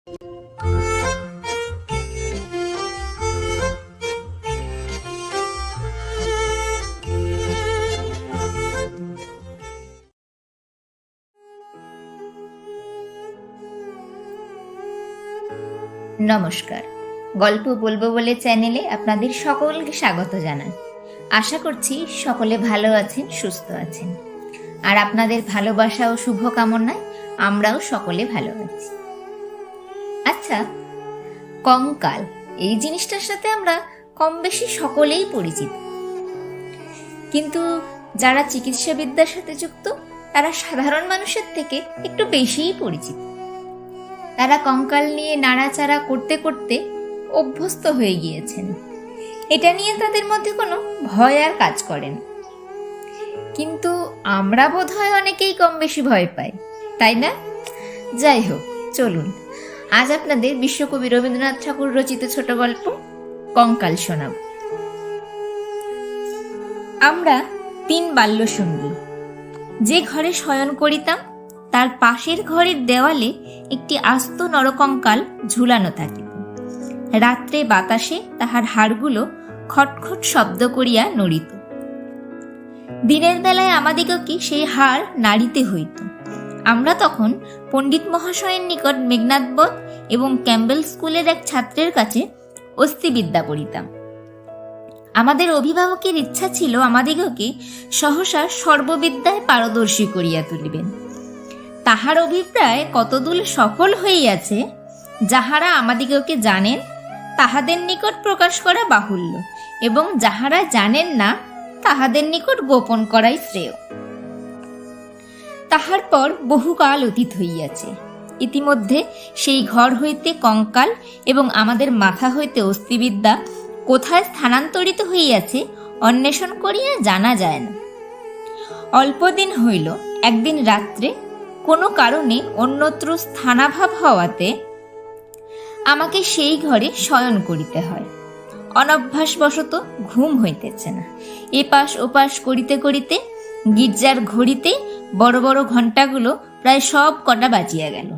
নমস্কার, গল্প বলবো বলে চ্যানেলে আপনাদের সকলকে স্বাগত জানাই। আশা করছি সকলে ভালো আছেন, সুস্থ আছেন। আর আপনাদের ভালোবাসা ও শুভকামনায় আমরাও সকলে ভালো আছি। আচ্ছা, কঙ্কাল এই জিনিসটার সাথে আমরা কম বেশি সকলেই পরিচিত, কিন্তু যারা চিকিৎসাবিদ্যার সাথে যুক্ত তারা সাধারণ মানুষের থেকে একটু বেশিই পরিচিত। তারা কঙ্কাল নিয়ে নাড়াচাড়া করতে করতে অভ্যস্ত হয়ে গিয়েছেন। এটা নিয়ে তাদের মধ্যে কোনো ভয় আর কাজ করেন। কিন্তু আমরা বোধহয় অনেকেই কম বেশি ভয় পাই, তাই না? যাই হোক, চলুন আজ আপনাদের বিশ্বকবি রবীন্দ্রনাথ ঠাকুর রচিত ছোট গল্প কঙ্কাল শোনাব। আমরা 3 বাল্যসঙ্গী। যে ঘরে শয়ন করিতাম তার পাশের ঘরের দেওয়ালে একটি আস্ত নরকঙ্কাল ঝুলানো থাকিত। রাত্রে বাতাসে তাহার হাড়গুলো খটখট শব্দ করিয়া নড়িত। দিনের বেলায় আমাদিগকে সেই হাড় নাড়িতে হইত। আমরা তখন পণ্ডিত মহাশয়ের নিকট মেঘনাদবধ এবং ক্যাম্বেল স্কুলের এক ছাত্রের কাছে অস্থিবিদ্যা পড়িতাম। আমাদের অভিভাবকের ইচ্ছা ছিল আমাদিগকে সহসা সর্ববিদ্যায় পারদর্শী করিয়া তুলিবেন। তাহার অভিপ্রায় কতদূর সফল হইয়াছে যাহারা আমাদিগকে জানেন তাহাদের নিকট প্রকাশ করা বাহুল্য, এবং যাহারা জানেন না তাহাদের নিকট গোপন করাই শ্রেয়। তাহার পর বহুকাল অতীত হইয়াছে। ইতিমধ্যে সেই ঘর হইতে কঙ্কাল এবং আমাদের মাথা হইতে অস্থিবিদ্যা কোথায় স্থানান্তরিত হইয়াছে অন্বেষণ করিয়া জানা যায় না। অল্পদিন হইল একদিন রাত্রে কোনো কারণে অন্যত্র স্থানাভাব হওয়াতে আমাকে সেই ঘরে শয়ন করিতে হয়। অনভ্যাসবশত ঘুম হইতেছে না। এপাশ ওপাশ করিতে করিতে গির্জার ঘড়িতে বড় বড় ঘণ্টাগুলো প্রায় সব কটা বাজিয়া গেল।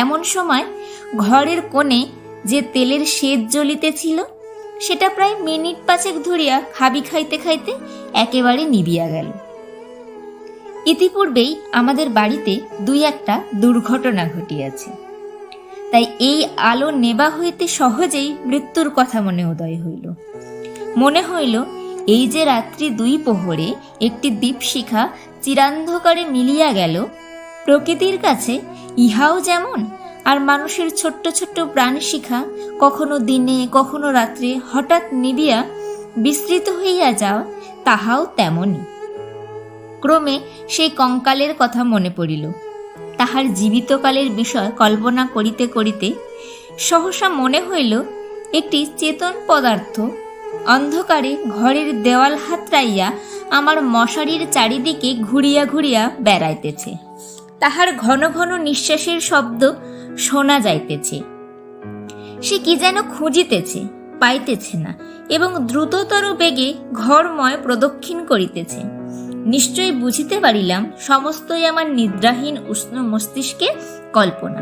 এমন সময় ঘরের কোণে যে তেলের সেজ জ্বলিতেছিল সেটা প্রায় মিনিট 5 ধরিয়া হাবি খাইতে খাইতে একেবারে নিবিয়া গেল। ইতিপূর্বেই আমাদের বাড়িতে 2-1টা দুর্ঘটনা ঘটিয়াছে, তাই এই আলো নেবা হইতে সহজেই মৃত্যুর কথা মনে উদয় হইল। মনে হইল এই যে রাত্রি 2 প্রহরে একটি দীপশিখা চিরান্ধকারে মিলিয়া গেল, প্রকৃতির কাছে ইহাও যেমন, আর মানুষের ছোট্ট ছোট্ট প্রাণশিখা কখনো দিনে কখনো রাত্রে হঠাৎ নিবিয়া বিস্তৃত হইয়া যাওয়া তাহাও তেমনই। ক্রমে সেই কঙ্কালের কথা মনে পড়িল। তাহার জীবিতকালের বিষয় কল্পনা করিতে করিতে সহসা মনে হইল একটি চেতন পদার্থ অন্ধকারে ঘরের দেওয়াল হাতড়াইয়া আমার মশারির চারিদিকে ঘুরিয়া ঘুরিয়া বেড়াইতেছে। তাহার ঘন ঘন নিঃশ্বাসের শব্দ শোনা যাইতেছে। সে কি যেন খুঁজিতেছে, পাইতেছে না, এবং দ্রুততর বেগে ঘরময় প্রদক্ষিণ করিতেছে। নিশ্চয়ই বুঝিতে পারিলাম সমস্তই আমার নিদ্রাহীন উষ্ণ মস্তিষ্কের কল্পনা,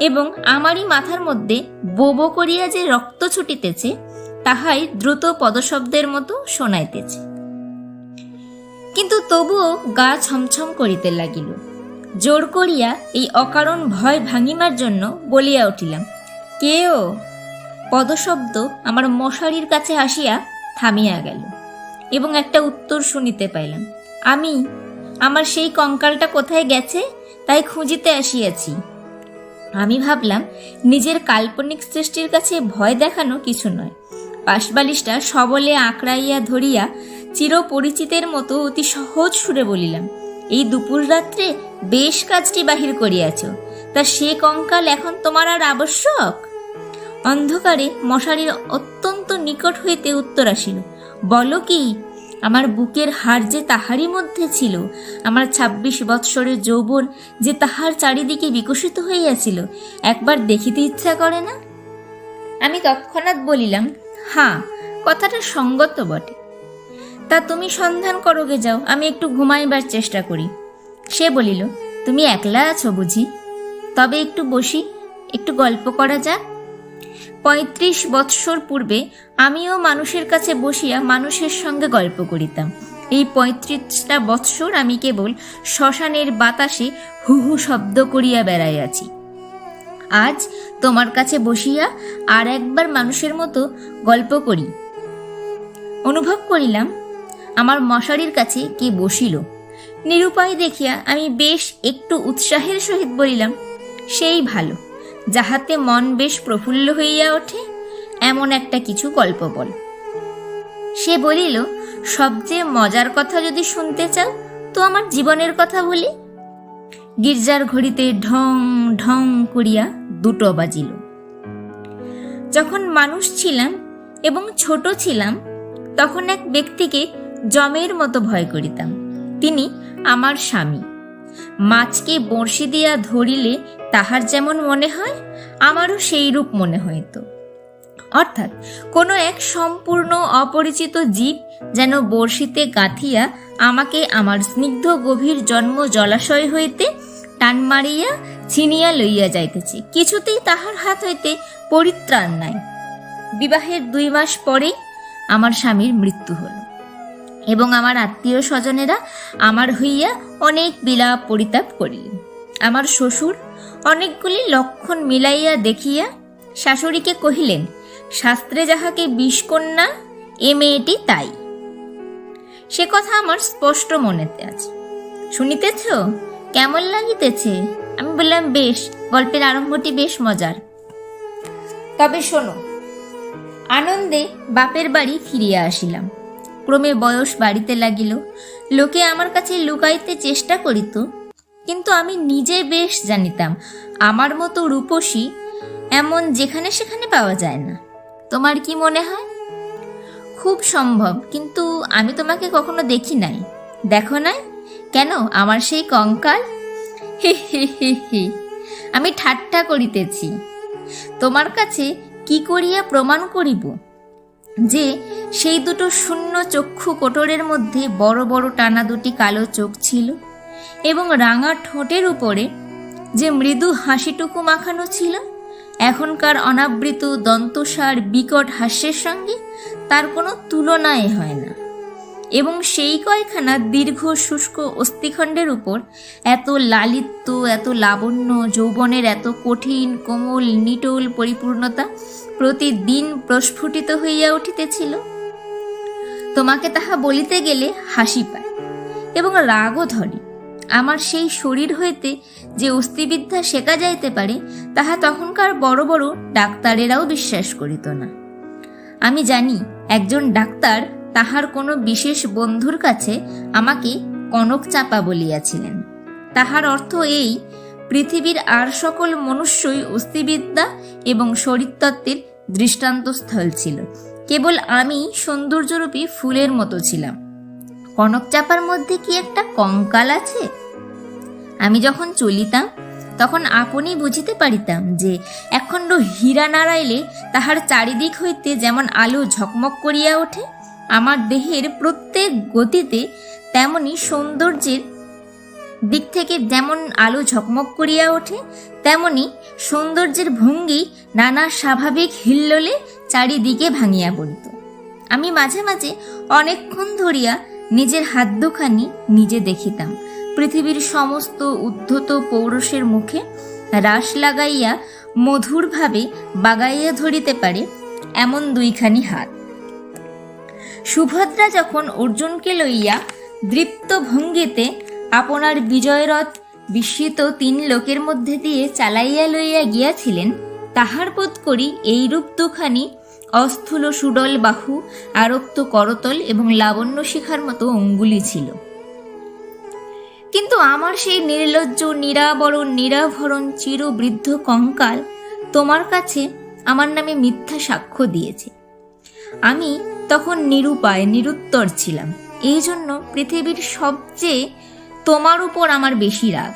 এবং আমারই মাথার মধ্যে বোবো করিয়া যে রক্ত ছুটিতেছে তাহাই দ্রুত পদশব্দের মতো শোনাইতেছে। কিন্তু তবুও গা ছমছম করিতে লাগিল। জোর করিয়া এই অকারণ ভয় ভাঙিবার জন্য বলিয়া উঠিলাম, কেও? পদশব্দ আমার মশারির কাছে আসিয়া থামিয়া গেল, এবং একটা উত্তর শুনিতে পাইলাম, আমি। আমার সেই কঙ্কালটা কোথায় গেছে তাই খুঁজিতে আসিয়াছি। আমি ভাবলাম নিজের কাল্পনিক সৃষ্টির কাছে ভয় দেখানো কিছু নয়। পাশবালিশটা সবলে আঁকড়াইয়া ধরিয়া চিরপরিচিতের মতো অতি সহজ সুরে বলিলাম, এই দুপুর রাত্রে বেশ কাজটি বাহির করিয়াছ, তা সে কঙ্কাল এখন তোমার আর আবশ্যক? অন্ধকারে মশারির অত্যন্ত নিকট হইতে উত্তর আসিল, বলো কি? আমার বুকের হাড় যে তাহারই মধ্যে ছিল, আমার 26 বৎসরের যৌবন যে তাহার চারিদিকে বিকশিত হইয়াছিল, একবার দেখিতে ইচ্ছা করে না? আমি তৎক্ষণাৎ বলিলাম, হ্যাঁ, কথাটা সঙ্গত বটে। তা তুমি সন্ধান করোগে যাও, আমি একটু ঘুমাইবার চেষ্টা করি। সে বলিল, তুমি একলা আছো বুঝি? তবে একটু বসি, একটু গল্প করা যাক। ৩৫ বৎসর পূর্বে আমিও মানুষের কাছে বসিয়া মানুষের সঙ্গে গল্প করিতাম। এই ৩৫টা বৎসর আমি কেবল শ্মশানের বাতাসে হু হু শব্দ করিয়া বেড়াইয়াছি। আজ তোমার কাছে বসিয়া আর একবার মানুষের মতো গল্প করি। অনুভব করিলাম আমার মশারির কাছে কে বসিল। নিরুপায় দেখিয়া আমি বেশ একটু উৎসাহের সহিত বলিলাম, সেই ভালো, যাহাতে মন বেশ প্রফুল্ল হইয়া ওঠে এমন একটা কিছু গল্প বল। সে বলিল, সবচেয়ে মজার কথা যদি শুনতে চাও তো আমার জীবনের কথা বলি। গির্জার ঘড়িতে ঢং ঢং করিয়া 2টো বাজিল। যখন মানুষ ছিলাম এবং ছোট ছিলাম তখন এক ব্যক্তিকে জমের মতো ভয় করিতাম। তিনি আমার স্বামী। মাছকে বড়শি দিয়া ধরিলে তাহার যেমন মনে হয়, আমারও সেই রূপ মনে হইত। অর্থাৎ কোনো এক সম্পূর্ণ অপরিচিত জীব যেন বড়শিতে গাঁথিয়া আমাকে আমার স্নিগ্ধ গভীর জন্ম জলাশয় হইতে টান মারিয়া ছিনিয়া লইয়া যাইতেছে। কিছুতেই তাহার হাত হইতে পরিত্রাণ নাই। বিবাহের 2 মাস পরেই আমার স্বামীর মৃত্যু হল এবং আমার আত্মীয় স্বজনেরা আমার হইয়া অনেক বিলাপ পরিতাপ করিলেন। আমার শ্বশুর অনেকগুলি লক্ষণ মিলাইয়া দেখিয়া শাশুড়িকে কহিলেন, শাস্ত্রে যাহাকে 20 কন্যা, এ মেয়েটি তাই। সে কথা আমার স্পষ্ট মনেতে আছে। শুনিতেছ? কেমন লাগিতেছে? আমি বললাম, বেশ, গল্পের আরম্ভটি বেশ মজার। তবে শোনো। আনন্দে বাপের বাড়ি ফিরিয়া আসিলাম। ক্রমে বয়স বাড়িতে লাগিল। লোকে আমার কাছে লুকাইতে চেষ্টা করিত, কিন্তু আমি নিজে বেশ জানিতাম আমার মতো রূপসী এমন যেখানে সেখানে পাওয়া যায় না। তোমার কি মনে হয়? খুব সম্ভব, কিন্তু আমি তোমাকে কখনো দেখি নাই। দেখো নাই কেন? আমার সেই কঙ্কাল। হি হি হি হি, আমি ঠাট্টা করিতেছি। তোমার কাছে কি করিয়া প্রমাণ করিব যে সেই 2টো শূন্য চক্ষু কোটরের মধ্যে বড় বড় টানা 2টি কালো চোখ ছিল এবং রাঙা ঠোঁটের উপরে যে মৃদু হাসিটুকু মাখানো ছিল, এখনকার অনাবৃত দন্তসার বিকট হাস্যের সঙ্গে তার কোনো তুলনাই হয় না। এবং সেই কয়খানা দীর্ঘ শুষ্ক অস্থিখণ্ডের উপর এত লালিত্য, এত লাবণ্য, যৌবনের এত কঠিন কোমল নিটোল পরিপূর্ণতা প্রতিদিন প্রস্ফুটিত হইয়া উঠিতেছিল। তোমাকে তাহা বলিতে গেলে হাসি পায় এবং রাগও ধরে। আমার সেই শরীর হইতে যে অস্থিবিদ্যা শেখা যাইতে পারে তাহা তখনকার বড় বড় ডাক্তারেরাও বিশ্বাস করিত না। আমি জানি একজন ডাক্তার তাহার কোনো বিশেষ বন্ধুর কাছে আমাকে কনক চাপা বলিয়াছিলেন। তাহার অর্থ এই, পৃথিবীর আর সকল মনুষ্যই অস্থিবিদ্যা এবং শরীরতত্ত্বের দৃষ্টান্তস্থল ছিল, কেবল আমি সৌন্দর্যরূপী ফুলের মতো ছিলাম। কনক চাপার মধ্যে কি একটা কঙ্কাল আছে? আমি যখন চলিতাম তখন আপনি বুঝিতে পারিতাম যে একখণ্ড হীরা নাড়াইলে তাহার চারিদিক হইতে যেমন আলো ঝকমক করিয়া ওঠে, আমার দেহের প্রত্যেক গতিতে তেমনি সৌন্দর্যের দিক থেকে যেমন আলো ঝকমক করিয়া ওঠে, তেমনি সৌন্দর্যের ভঙ্গি নানা স্বাভাবিক হিল্লোলে চারিদিকে ভাঙিয়া পড়িত। আমি মাঝে মাঝে অনেকক্ষণ ধরিয়া নিজের হাত দুখানি নিজে দেখিতাম। পৃথিবীর সমস্ত উদ্ধত পৌরুষের মুখে রাস লাগাইয়া মধুরভাবে বাগাইয়া ধরিতে পারে এমন 2খানি হাত। সুভদ্রা যখন অর্জুনকে লইয়া দৃপ্ত ভঙ্গিতে আপনার বিজয়রথ বিস্মিত 3 লোকের মধ্যে দিয়ে চালাইয়া লইয়া গিয়াছিলেন, তাহার বোধ করি এইরূপ 2খানি অস্থূল সুডল বাহু, আরক্ত করতল এবং লাবণ্য শিখার মতো অঙ্গুলি ছিল। কিন্তু আমার সেই নির্লজ্জ নিরাবরণ নিরাভরণ চিরবৃদ্ধ কঙ্কাল তোমার কাছে আমার নামে মিথ্যা সাক্ষ্য দিয়েছে। আমি তখন নিরুপায় নিরুত্তর ছিলাম। এই জন্য পৃথিবীর সবচেয়ে তোমার উপর আমার বেশি রাগ।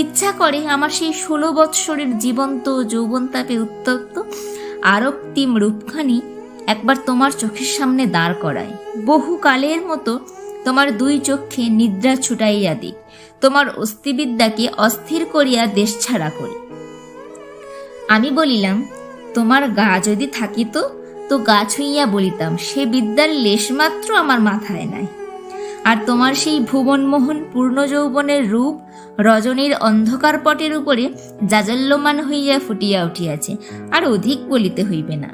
ইচ্ছা করে আমার সেই 16 বৎসরের জীবন্ত যৌবনতাপে উত্তপ্ত আরক্তিম রূপখানি একবার তোমার চোখের সামনে দাঁড় করায়, বহুকালের মতো তোমার 2 চক্ষে নিদ্রা ছুটাইয়া দিক, তোমার অস্থিবিদ্যাকে অস্থির করিয়া দেশ ছাড়া করি। আমি বলিলাম, তোমার গা যদি থাকিত তো গা ছুঁইয়া বলিতাম, সে বিদ্যার লেশমাত্র আমার মাথায় নাই। আর তোমার সেই ভুবনমোহন পূর্ণ যৌবনের রূপ রজনীর অন্ধকার পটের উপরে জাজল্যমান হইয়া ফুটিয়া উঠিয়াছে, আর অধিক বলিতে হইবে না।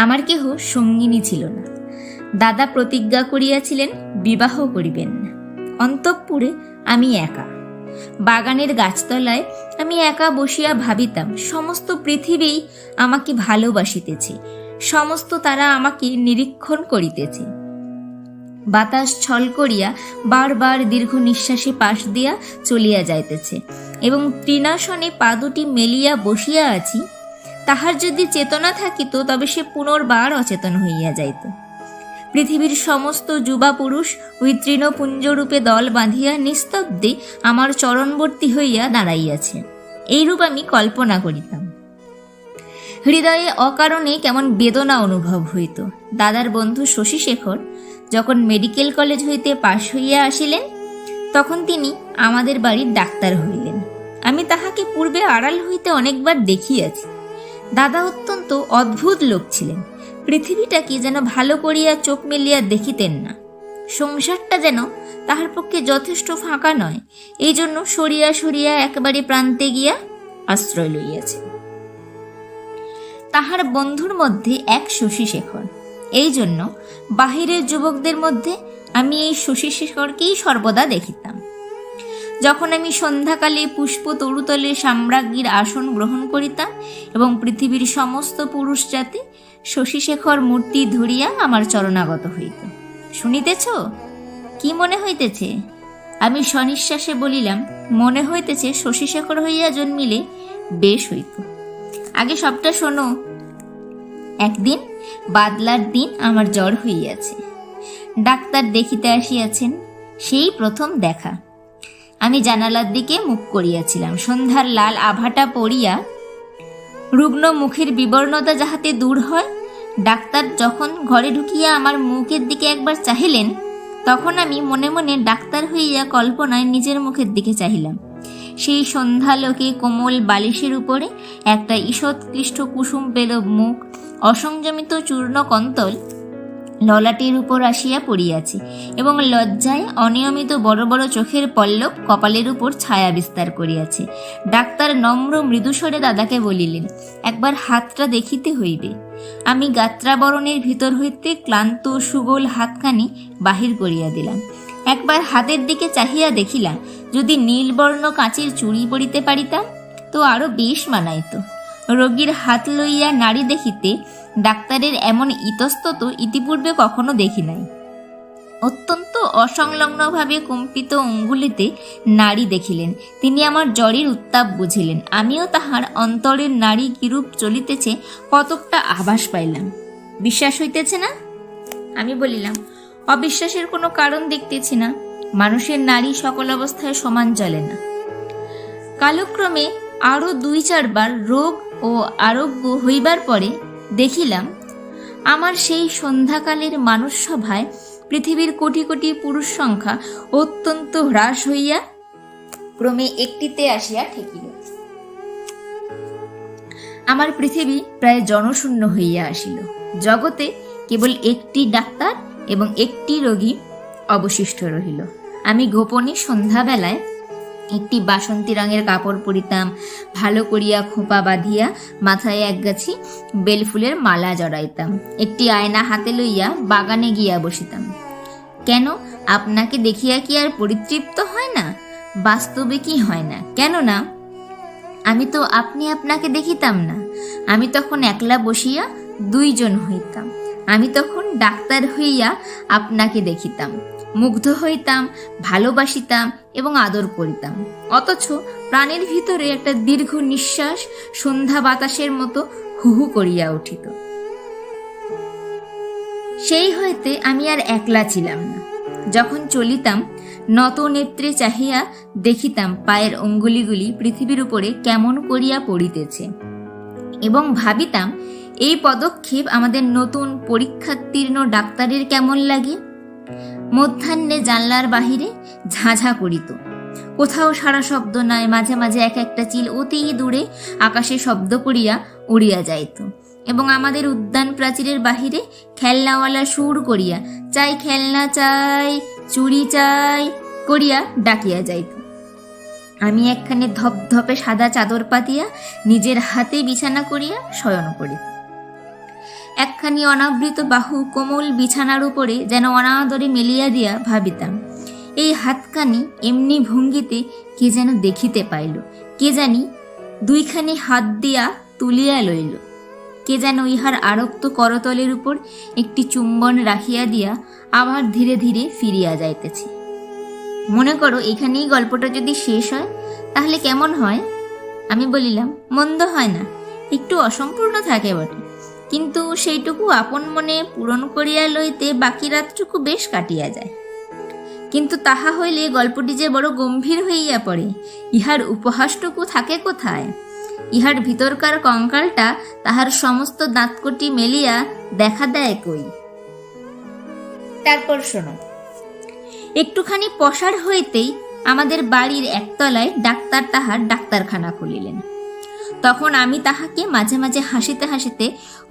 আমার কেহ সঙ্গিনী ছিল না। দাদা প্রতিজ্ঞা করিয়াছিলেন বিবাহ করিবেন না। অন্তঃপুরে আমি একা, বাগানের গাছতলায় আমি একা বসিয়া ভাবিতাম, সমস্ত পৃথিবী আমাকে ভালোবাসিতেছে, সমস্ত তারা আমাকে নিরীক্ষণ করিতেছে। বাতাস ছল করিয়া বারবার দীর্ঘ নিঃশ্বাসে পাশ দিয়া চলিয়া যাইতেছে, এবং তৃণাসনে পা দুটি মেলিয়া বসিয়া আছি। তাহার যদি চেতনা থাকিত তবে সে পুনর্বার অচেতন হইয়া যাইত। পৃথিবীর সমস্ত যুবা পুরুষ ওই তৃণপুঞ্জরূপে দল বাঁধিয়া নিস্তব্ধে আমার চরণবর্তী হইয়া দাঁড়াইয়াছে, এইরূপ আমি কল্পনা করিতাম। হৃদয়ে অকারণে কেমন বেদনা অনুভব হইত। দাদার বন্ধু শশীশেখর যখন মেডিকেল কলেজ হইতে পাশ হইয়া আসিলেন, তখন তিনি আমাদের বাড়ির ডাক্তার হইলেন। আমি তাহাকে পূর্বে আড়াল হইতে অনেকবার দেখিয়াছি। দাদা অত্যন্ত অদ্ভুত লোক ছিলেন। পৃথিবীটাকে যেন ভালো করিয়া চোখ মেলিয়া দেখিতেন না। সংসারটা যেন তাহার পক্ষে যথেষ্ট ফাঁকা নয়, এই জন্য সরিয়া সরিয়া একেবারে প্রান্তে গিয়া আশ্রয় লইয়াছে। তাহার বন্ধুর মধ্যে এক শশীশেখর। এই জন্য বাহিরের যুবকদের মধ্যে আমি এই শশীশেখরকেই সর্বদা দেখিতাম। যখন আমি সন্ধ্যাকালে পুষ্প তরুতলে সাম্রাজ্ঞীর আসন গ্রহণ করিতাম এবং পৃথিবীর সমস্ত পুরুষ জাতি শশীশেখর মূর্তি ধরিয়া আমার চরণাগত হইত। শুনিতেছ, কি মনে হইতেছে? আমি সনিশ্বাসে বলিলাম, মনে হইতেছে শশীশেখর হইয়া জন্মিলে বেশ হইত। আগে সবটা শোনো। একদিন বাদলার দিন আমার জ্বর হইয়াছে। ডাক্তার দেখিতে আসিয়াছেন। সেই প্রথম দেখা। আমি জানালার দিকে মুখ করিয়াছিলাম। সন্ধ্যার লাল আভাটা পড়িয়া রুগ্ন মুখের বিবর্ণতা যাহাতে দূর হয়। ডাক্তার যখন ঘরে ঢুকিয়া আমার মুখের দিকে একবার চাহিলেন, তখন আমি মনে মনে ডাক্তার হইয়া কল্পনায় নিজের মুখের দিকে চাহিলাম। সেই সন্ধ্যালোকে কোমল বালিশের উপরে একটা ঈষৎক্লিষ্ট কুসুম পেলব মুখ, অসংযমিত চূর্ণ কন্তল ললাটের উপর আসিয়া পড়িয়াছে, এবং লজ্জায় অনিয়মিত বড় বড় চোখের পল্লব কপালের উপর ছায়া বিস্তার করিয়াছে। ডাক্তার নম্র মৃদুস্বরে দাদাকে বলিলেন, একবার হাতটা দেখিতে হইবে। আমি গাত্রাবরণের ভিতর হইতে ক্লান্ত সুগোল হাতখানি বাহির করিয়া দিলাম। একবার হাতের দিকে চাহিয়া দেখিলাম, যদি নীলবর্ণ কাঁচের চুড়ি পরিতে পারিতাম তো আরো বেশ মানাইত। রোগীর হাত লইয়া নাড়ি দেখিতে ডাক্তারের এমন ইতস্তত ইতিপূর্বে কখনো দেখি নাই। অত্যন্ত অসংলগ্নভাবে কম্পিত অঙ্গুলিতে নাড়ি দেখিলেন। তিনি আমার জ্বরের উত্তাপ বুঝিলেন। আমিও তাহার অন্তরের নাড়ি কিরূপ চলিতেছে কতকটা আভাস পাইলাম। বিশ্বাস হইতেছে না? আমি বলিলাম, অবিশ্বাসের কোনো কারণ দেখতেছি না। মানুষের নাড়ি সকল অবস্থায় সমান চলে না। কালক্রমে আরো 2-4 বার রোগ ও আরোগ্য হইবার পরে দেখিলাম, আমার সেই সন্ধ্যাকালের মানুষ সভায় পৃথিবীর কোটি কোটি পুরুষ সংখ্যা অত্যন্ত হ্রাস হইয়া ক্রমে একটিতে আসিয়া ঠেকিল। আমার পৃথিবী প্রায় জনশূন্য হইয়া আসিল। জগতে কেবল একটি ডাক্তার এবং একটি রোগী অবশিষ্ট রহিল। আমি গোপনে সন্ধ্যাবেলায় একটি বাসন্তী রঙের কাপড় পরিতাম, ভালো করিয়া খোঁপা বাঁধিয়া মাথায় একগাছি বেলফুলের মালা জড়াইতাম। একটি আয়না হাতে লইয়া বাগানে গিয়া বসিতাম। কেন, আপনাকে দেখিয়া কি আর পরিতৃপ্ত হয় না? বাস্তবে কি হয় না? কেননা আমি তো আপনি আপনাকে দেখিতাম না। আমি তখন একলা বসিয়া 2 জন হইতাম। আমি তখন ডাক্তার হইয়া আপনাকে দেখিতাম, মুগ্ধ হইতাম, ভালোবাসিতাম এবং আদর করিতাম। অথচ প্রাণের ভিতরে একটা দীর্ঘ নিঃশ্বাস সন্ধ্যা বাতাসের মতো হুহু করিয়া উঠিত। সেই হইতে আমি আর একলা ছিলাম না। যখন চলিতাম, নত নেত্রে চাহিয়া দেখিতাম পায়ের অঙ্গুলিগুলি পৃথিবীর উপরে কেমন করিয়া পড়িতেছে, এবং ভাবিতাম এই পদক্ষেপ আমাদের নতুন পরীক্ষাতীর্ণ ডাক্তারের কেমন লাগে। মধ্যাহ্নে জানলার বাহিরে ঝাঁঝা করিত। কোথাও সারা শব্দ নাই, মাঝে মাঝে এক একটা চিল অতি দূরে আকাশে শব্দ করিয়া উড়িয়া যাইত, এবং আমাদের উদ্যান প্রাচীরের বাহিরে খেলনাওয়ালা সুর করিয়া চাই খেলনা চাই, চুড়ি চাই করিয়া ডাকিয়া যাইত। আমি একখানে ধপধপে সাদা চাদর পাতিয়া নিজের হাতে বিছানা করিয়া শয়ন করিত। একখানি অনাবৃত বাহু কোমল বিছানার উপরে যেন অনাদরে মেলিয়া দিয়া ভাবিতাম, এই হাতখানি এমনি ভঙ্গিতে কে যেন দেখিতে পাইল, কে জানি দুইখানি হাত দিয়া তুলিয়া লইল, কে যেন ইহার আরক্ত করতলের উপর একটি চুম্বন রাখিয়া দিয়া আবার ধীরে ধীরে ফিরিয়া যাইতেছে। মনে করো এখানেই গল্পটা যদি শেষ হয় তাহলে কেমন হয়? আমি বলিলাম, মন্দ হয় না, একটু অসম্পূর্ণ থাকে বটে, কিন্তু সেইটুকু আপন মনে পূরণ করিয়া লইতে বাকি রাতটুকু বেশ কাটিয়া যায়। কিন্তু তাহা হইলে গল্পটি যে বড় গম্ভীর হইয়া পড়ে, ইহার উপহাসটুকু থাকে কোথায়? ইহার ভিতরকার কঙ্কালটা তাহার সমস্ত দাঁতকটি মেলিয়া দেখা দেয় কই? তারপর শোনো, একটুখানি পসার হইতেই আমাদের বাড়ির একতলায় ডাক্তার তাহার ডাক্তারখানা খুলিলেন। তখন আমি তাহাকে মাঝে মাঝে হাসিতে হাসিতে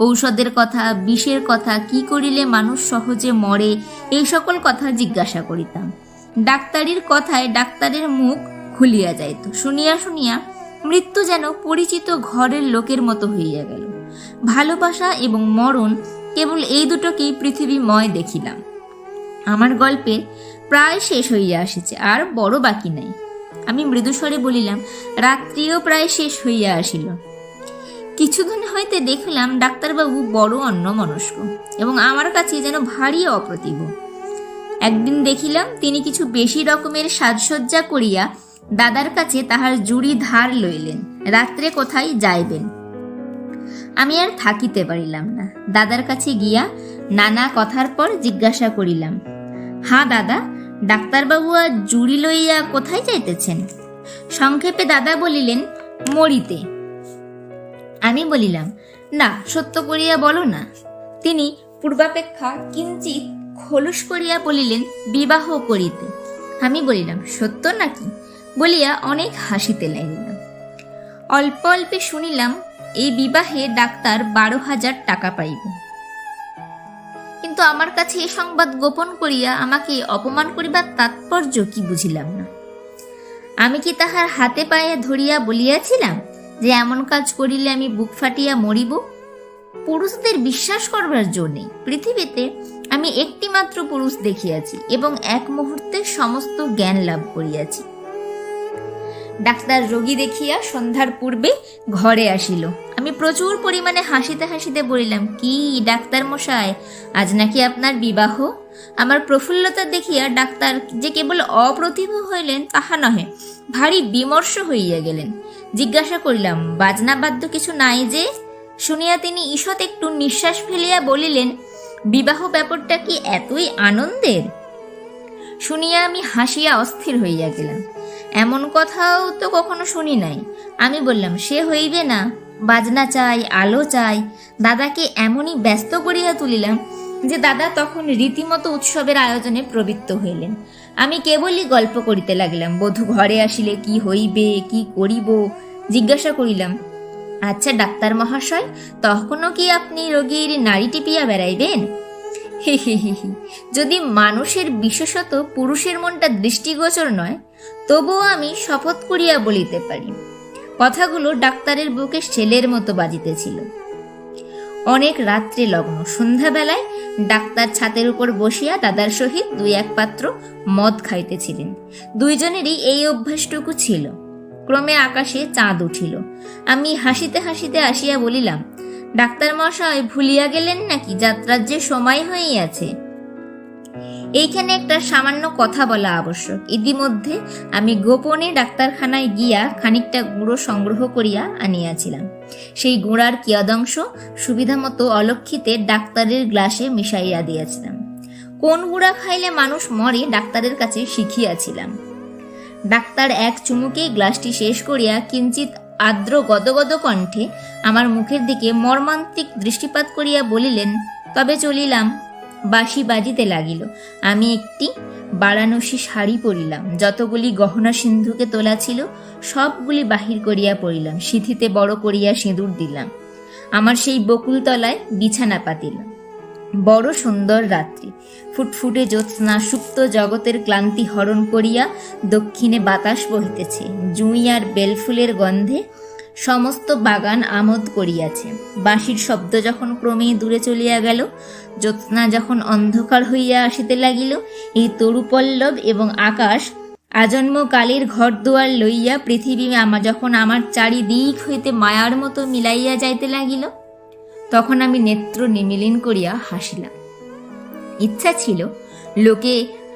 ঔষধের কথা, বিষের কথা, কি করিলে মানুষ সহজে মরে, এই সকল কথা জিজ্ঞাসা করিতাম। ডাক্তারির কথায় ডাক্তারের মুখ খুলিয়া যাইত। শুনিয়া শুনিয়া মৃত্যু যেন পরিচিত ঘরের লোকের মতো হইয়া গেল। ভালোবাসা এবং মরণ কেবল এই দুটোকেই পৃথিবীময় দেখিলাম। আমার গল্পের প্রায় শেষ হইয়া আসিছে, আর বড় বাকি নাই। আমি মৃদুস্বরে বলিলাম, রাত্রিও প্রায় শেষ হইয়া আসিল। কিছুদিন হইতে দেখলাম ডাক্তারবাবু বড় অন্যমনস্ক এবং আমার কাছে যেন ভারী অপ্রতিভ। একদিন দেখিলাম তিনি কিছু বেশি রকমের সাজসজ্জা করিয়া দাদার কাছে তাহার জুড়ি ধার লইলেন, রাত্রে কোথায় যাইবেন। আমি আর থাকিতে পারিলাম না, দাদার কাছে গিয়া নানা কথার পর জিজ্ঞাসা করিলাম, হ্যাঁ দাদা, ডাক্তারবাবু আর জুড়ি লইয়া কোথায় যাইতেছেন? সংক্ষেপে দাদা বলিলেন, মরিতে। আমি বলিলাম, না, সত্য করিয়া বলো না। তিনি পূর্বাপেক্ষা কিঞ্চিত খোলস করিয়া বলিলেন, বিবাহ করিতে। আমি বলিলাম, সত্য নাকি? বলিয়া অনেক হাসিতে লাগিলাম। অল্প অল্পে শুনিলাম এই বিবাহে ডাক্তার 12,000 টাকা পাইবে। কিন্তু আমার কাছে এ সংবাদ গোপন করিয়া আমাকে অপমান করিবার তাৎপর্য কি বুঝিলাম না। আমি কি তাহার হাতে পায়ে ধরিয়া বলিয়াছিলাম যে এমন কাজ করিলে আমি বুক ফাটিয়া মরিব? পুরুষদের বিশ্বাস করবার জো নেই। পৃথিবীতে আমি একটি মাত্র পুরুষ দেখিয়াছি এবং এক মুহূর্তে সমস্ত জ্ঞান লাভ করিয়াছি। ডাক্তার রোগী দেখিয়া সন্ধ্যার পূর্বে ঘরে আসিল। আমি প্রচুর পরিমাণে হাসিতে হাসিতে বলিলাম, কি ডাক্তার মশাই, আজ নাকি আপনার বিবাহ? আমার প্রফুল্লতা দেখিয়া ডাক্তার যে কেবল অপ্রতিভ হইলেন তাহা নহে, ভারী বিমর্ষ হইয়া গেলেন। জিজ্ঞাসা করিলাম, বাজনা বাদ্য কিছু নাই যে? শুনিয়া তিনি ঈষৎ একটু নিঃশ্বাস ফেলিয়া বলিলেন, বিবাহ ব্যাপারটা কি এতই আনন্দের? শুনিয়া আমি হাসিয়া অস্থির হইয়া গেলাম। এমন কথাও তো কখনো শুনি নাই। আমি বললাম, সে হইবে না, বাজনা চাই, আলো চাই। দাদাকে এমনই ব্যস্ত করিয়া তুলিলাম যে দাদা তখন রীতিমতো উৎসবের আয়োজনে প্রবৃত্ত হইলেন। আমি কেবলই গল্প করিতে লাগিলাম। বধূ ঘরে আসিলে কি হইবে, কি করিব জিজ্ঞাসা করিলাম। আচ্ছা ডাক্তার মহাশয়, তখনও কি আপনি রোগীর নাড়ি টিপিয়া বেড়াইবেন? হি হি হি হি। যদি মানুষের বিশেষত পুরুষের মনটা দৃষ্টিগোচর নয়, তবুও আমি শপথ করিয়া বলিতে পারি, কথাগুলো ডাক্তারের বুকে ছেলের মতো বাজিতেছিল। অনেক রাত্রে লগ্ন। সন্ধ্যাবেলায় ডাক্তার ছাতের উপর বসিয়া দাদার সহিত 2-1 পাত্র মদ খাইতেছিলেন। দুইজনেরই এই অভ্যাসটুকু ছিল। ক্রমে আকাশে চাঁদ উঠিল। আমি হাসিতে হাসিতে আসিয়া বলিলাম, ডাক্তার মশাই ভুলিয়া গেলেন নাকি যাত্রার যে সময় হইয়াছে? এইখানে একটা সামান্য কথা বলা আবশ্যক। ইতিমধ্যে আমি গোপনে ডাক্তারখানায় গিয়া খানিকটা গুঁড়ো সংগ্রহ করিয়া আনিয়াছিলাম। সেই গুঁড়ার কিয়দংশ সুবিধা মতো অলক্ষিতে ডাক্তারের গ্লাসে মিশাইয়া দিয়াছিলাম। কোন গুঁড়া খাইলে মানুষ মরে ডাক্তারের কাছে শিখিয়াছিলাম। ডাক্তার এক চুমুকে গ্লাসটি শেষ করিয়া কিঞ্চিত আর্দ্র গদগদ কণ্ঠে আমার মুখের দিকে মর্মান্তিক দৃষ্টিপাত করিয়া বলিলেন, তবে চলিলাম। বাঁশি বাজিতে লাগিল। আমি একটি বারাণসী শাড়ি পরিলাম, যতগুলি গহনা সিন্ধুকে তোলা ছিল সবগুলি বাহির করিয়া পড়িলাম, সিঁথিতে বড় করিয়া সিঁদুর দিলাম, আমার সেই বকুলতলায় বিছানা পাতিলাম। বড় সুন্দর রাত্রি, ফুটফুটে জ্যোৎস্না সুপ্ত জগতের ক্লান্তি হরণ করিয়া দক্ষিণে বাতাস বহিতেছে, জুঁই আর বেলফুলের গন্ধে সমস্ত বাগান আমোদ করিয়াছে। বাঁশির শব্দ যখন ক্রমেই দূরে চলিয়া গেল, জ্যোৎস্না যখন অন্ধকার হইয়া আসিতে লাগিল, এই তরুপল্লব এবং আকাশ আজন্ম কালের ঘর দুয়ার লইয়া পৃথিবী যখন আমার চারিদিক হইতে মায়ার মতো মিলাইয়া যাইতে লাগিল, তখন আমি নেত্র নিমিলিন করিয়া হাসিলাম। ইচ্ছা ছিল লোকে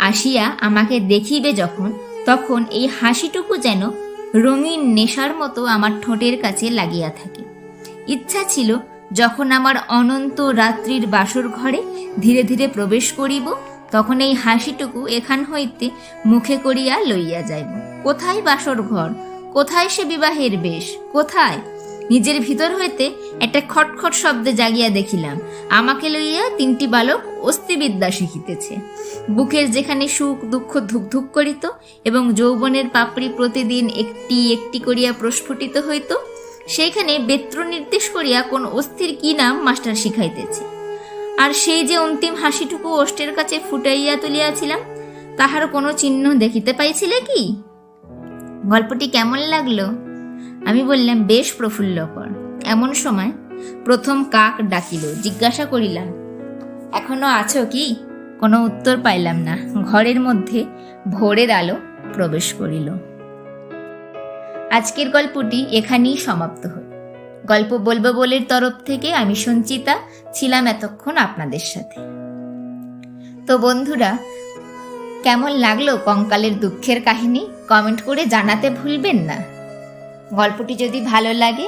আসিয়া আমাকে দেখিবে যখন, তখন এই হাসিটুকু যেন রঙিন নেশার মতো আমার ঠোঁটের কাছে লাগিয়া থাকে। ইচ্ছা ছিল যখন আমার অনন্ত রাত্রির বাসর ঘরে ধীরে ধীরে প্রবেশ করিব, তখন এই হাসিটুকু এখান হইতে মুখে করিয়া লইয়া যাইব। কোথায় বাসর ঘর, কোথায় সে বিবাহের বেশ, কোথায়? নিজের ভিতর হইতে একটা খটখট শব্দে জাগিয়া দেখিলাম, আমাকে লইয়া 3টি বালক অস্থিবিদ্যা শিখিতেছে। বুকের যেখানে সুখ দুঃখ ধুকধুক করিত এবং যৌবনের পাপড়ি প্রতিদিন একটি একটি করিয়া প্রস্ফুটিত হইত, সেইখানে বেত্র নির্দেশ করিয়া কোন অস্থির কি নাম মাস্টার শিখাইতেছে। আর সেই যে অন্তিম হাসিটুকু ওষ্ঠের কাছে ফুটাইয়া তুলিয়াছিলাম, তাহার কোনো চিহ্ন দেখিতে পাইছিলে কি? গল্পটি কেমন লাগলো? আমি বললাম, বেশ প্রফুল্লকর। এমন সময় প্রথম কাক ডাকিল। জিজ্ঞাসা করিলাম, এখনো আছো কি? কোনো উত্তর পাইলাম না। ঘরের মধ্যে ভোরের আলো প্রবেশ করিল। আজকের গল্পটি এখানেই সমাপ্ত হল। গল্প বলবো বলের তরফ থেকে আমি সঞ্চিতা ছিলাম এতক্ষণ আপনাদের সাথে। তো বন্ধুরা, কেমন লাগলো কঙ্কালের দুঃখের কাহিনী? কমেন্ট করে জানাতে ভুলবেন না। গল্পটি যদি ভালো লাগে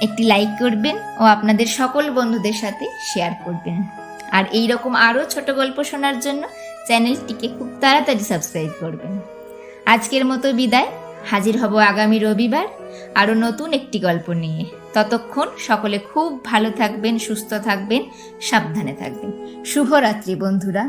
একটি লাইক করবেন ও আপনাদের সকল বন্ধুদের সাথে শেয়ার করবেন। আর এই রকম আরও ছোট গল্প শোনার জন্য চ্যানেলটিকে খুব তাড়াতাড়ি সাবস্ক্রাইব করবেন। আজকের মতো বিদায়। হাজির হব আগামী রবিবার আরও নতুন একটি গল্প নিয়ে। ততক্ষণ সকলে খুব ভালো থাকবেন, সুস্থ থাকবেন, সাবধানে থাকবেন। শুভরাত্রি বন্ধুরা।